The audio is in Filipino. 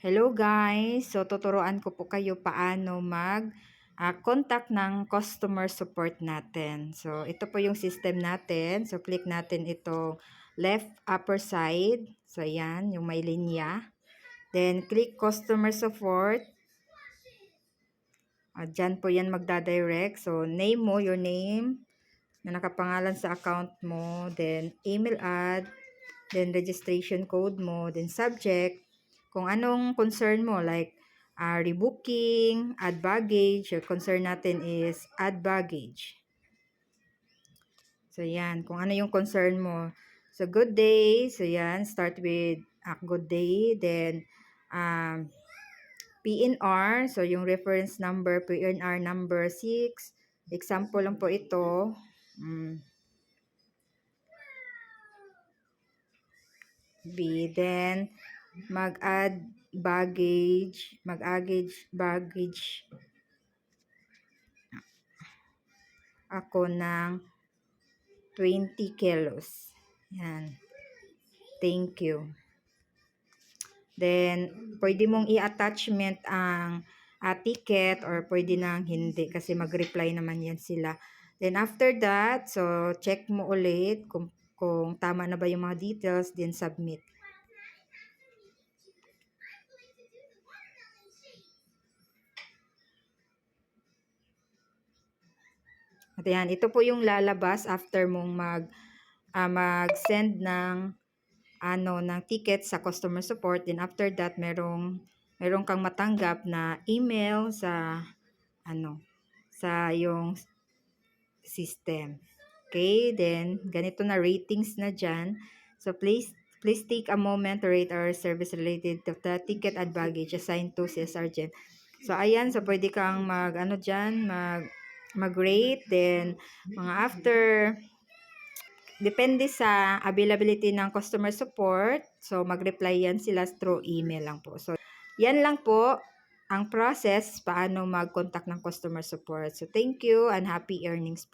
Hello guys! So tuturuan ko po kayo paano mag-contact ng customer support natin. So ito po yung system natin. So click natin itong left upper side. So ayan, yung may linya. Then click customer support. Dyan po yan magdadirect. So name mo, your name na nakapangalan sa account mo. Then email ad. Then registration code mo. Then subject. Kung anong concern mo, like rebooking, add baggage, your concern natin is add baggage. So, yan. Kung ano yung concern mo. So, good day. So, yan. Start with good day. Then, PNR. So, yung reference number, PNR number 6. Example lang po ito. Then, mag-add baggage ako ng 20 kilos. Yan. Thank you. Then, pwede mong i-attachment ang ticket or pwede nang hindi kasi mag-reply naman yan sila. Then, after that, so, check mo ulit kung tama na ba yung mga details, then submit. At yan, ito po yung lalabas after mong mag-send ng ticket sa customer support. Then after that, merong kang matanggap na email sa yung system. Okay, then ganito na ratings na dyan. So please take a moment to rate our service related to the ticket and baggage assigned to si Sergeant. So ayan, so pwede kang mag-rate, then mga after, depende sa availability ng customer support. So, mag-reply yan sila through email lang po. So, yan lang po ang process paano mag-contact ng customer support. So, thank you and happy earnings po.